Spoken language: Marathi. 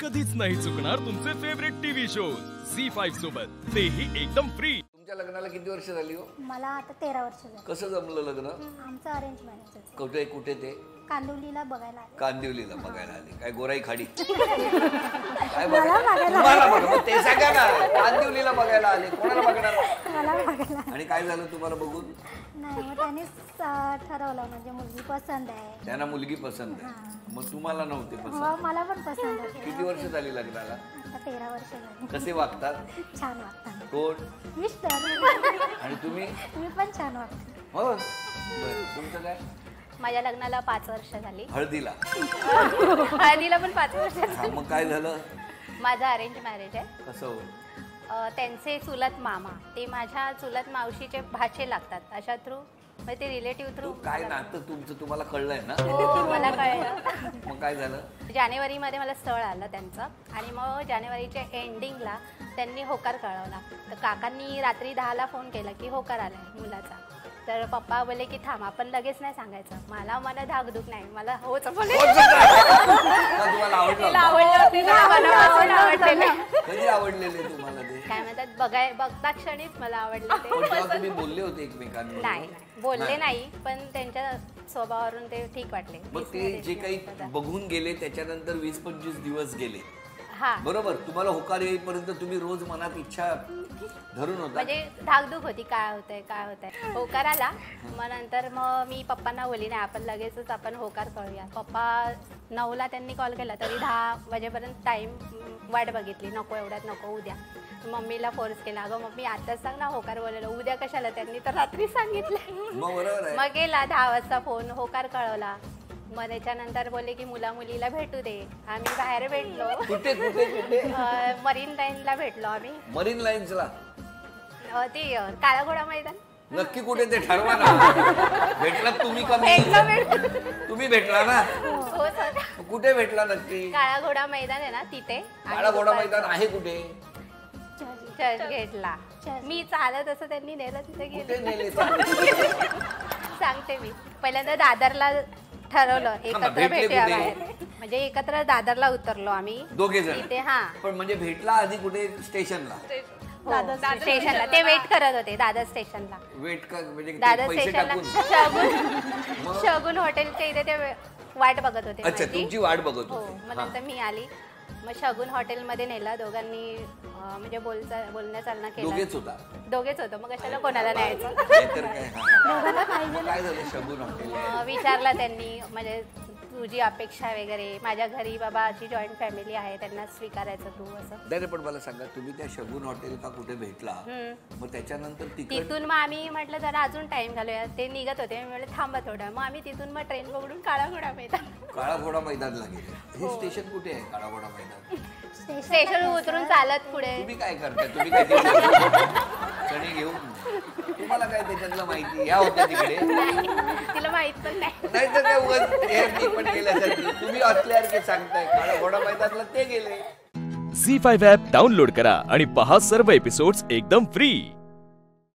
कधीच नाही चुकणार तुमचे फेवरेट टीव्ही शोज झी5 सोबत, तेही एकदम फ्री। तुमच्या लग्नाला किती वर्ष झाली हो? मला आता 13 वर्ष झाली। कसं जमलं लग्न? आमचं अरेंज मॅरेज आहे। कुठे कुठे ते? कांदिवलीला बघायला आले। कांदिवलीला बघायला आले? काय गोराई खाडी? काय बघायला? तुम्हाला बघा ते सांगा ना, कांदिवलीला बघायला आले, कोणाला बघणार? मला बघायला। आणि काय झालं तुम्हाला बघून? नाही, मग त्यांनीच ठरवलं, म्हणजे मुलगी पसंत आहे। त्यांना मुलगी पसंत आहे, मग तुम्हाला नव्हते हो, पसंत? मला पण पसंत आहे। किती वर्ष झाली लग्नाला? आता 13 वर्ष झाली। कसे वागतात? छान वागतात। कोण? मिस्टर। आणि तुम्ही? मी पण छान वागते। हो बरं, तुमचं काय? माझ्या लग्नाला 5 वर्ष झाली। हळदीला? हळदीला पण 5 वर्ष झाली। मग काय झालं? माझं अरेंज मॅरेज आहे। कसं हो? त्यांचे चुलत मामा, ते माझ्या चुलत मावशीचे भाचे लागतात, अशा थ्रू, म्हणजे ते रिलेटिव्ह थ्रू। काय नातं तुमचं तुम्हाला कळलंय ना? हो, मला कळलं। मग काय झालं? जानेवारीमध्ये मला स्थळ आलं त्यांचं, आणि मग जानेवारीच्या एंडिंगला त्यांनी होकार कळवला। तर काकांनी रात्री 10ला फोन केला की होकार आलाय मुलाचा। तर पप्पा बोले की थांब, आपण लगेच नाही सांगायचं, मला धाकधूक नाही, मला होच बोले। तुम्हाला आवडलं? कधी आवडलेले तुम्हाला ते? काय म्हणतात, बघता क्षणीच मला आवडलं ते। तुम्ही बोलले होते एकमेकांना? नाही, बोलले नाही, पण त्यांच्या स्वभावावरून ते ठीक वाटले। मग ते जे काही बघून गेले त्याच्यानंतर 20-25 दिवस गेले, हा बरोबर? तुम्हाला होकार येईपर्यंत तुम्ही रोज मनात इच्छा धरून होता? म्हणजे धाकधूक होती, काय होतंय। होकार आला, मग नंतर मग मी पप्पांना बोलली नाही, आपण लगेचच आपण होकार कळूया। पप्पा 9ला त्यांनी कॉल केला, तरी 10 वाजेपर्यंत टाइम वाट बघितली, नको एवढ्यात नको, उद्या। मम्मीला फोर्स केला, अगं मम्मी आताच सांग ना होकार बोलायला, उद्या कशाला? त्यांनी तर रात्री सांगितलं। मग गेला 10 वाजता फोन, होकार कळवला। मग त्याच्यानंतर बोलले की मुला मुलीला भेटू दे। आम्ही बाहेर भेटलो। कुठे कुठे कुठे? मरीन लाईनला भेटलो आम्ही। मरीन लाईन्सला? ते काळा घोडा मैदान। नक्की कुठे ते ठरवा ना। भेटलात तुम्ही का मी? तुम्ही भेटला ना? हो सर। कुठे भेटला नक्की? काळा घोडा मैदान आहे ना, तिथे। काळा घोडा मैदान आहे कुठे? चर्चगेटला। मी चालत असं त्यांनी नेलं, तिथे गेले। सांगते मी, पहिल्यांदा दादरला ठरवलं एकत्र भेटूया बाहेर, म्हणजे एकत्र दादरला उतरलो आम्ही दोघे जण तिथे। हा, पण म्हणजे भेटला आधी कुठे? स्टेशनला? स्टेशनला ते वेट करत होते, दादर स्टेशनला। वेट का म्हणजे दादर पैसे स्टेशनला टाकून? शगुन हॉटेलच्या इथे ते वाट बघत होते। अच्छा, तुमची वाट बघत हो, होते। मग नंतर मी आली, मग शगुन हॉटेलमध्ये नेला दोघांनी, म्हणजे बोलण्या चालना केला। दोघेच होतो, मग कशाला कोणाला न्यायचं? काय झालं शगुन हॉटेल? विचारला त्यांनी, म्हणजे तुझी अपेक्षा वगैरे, माझ्या घरी बाबाची जॉईंट फॅमिली आहे, त्यांना स्वीकारायचं तू असं। नाही, पण मला सांगा, तुम्ही त्या शगुन हॉटेल का कुठे भेटला, मग त्याच्यानंतर तिथून मग आम्ही म्हटलं जरा अजून टाइम घालूया, ते निघत होते, मी म्हटलं थांबा थोडं, मग आम्ही तिथून मग ट्रेन पकडून काळा घोडा मैदान। काळा घोडा मैदानला गेले? हे स्टेशन कुठे आहे काळा घोडा मैदान? स्टेशन उतरून चालत पुढे। तुम्ही काय करता? तुम्ही काय चणे घेऊन? तुम्हाला काय त्याच्यातलं माहिती? या होत्या तिकडे? तिला माहित पण नाही। नाही तर काय उगाच मी पण गेल्यासारखी तुम्ही असल्यासारखे सांगताय। काळा घोडा मैदानला ते गेले। झी5 ॲप डाउनलोड करा आणि पहा सर्व एपिसोड्स एकदम फ्री।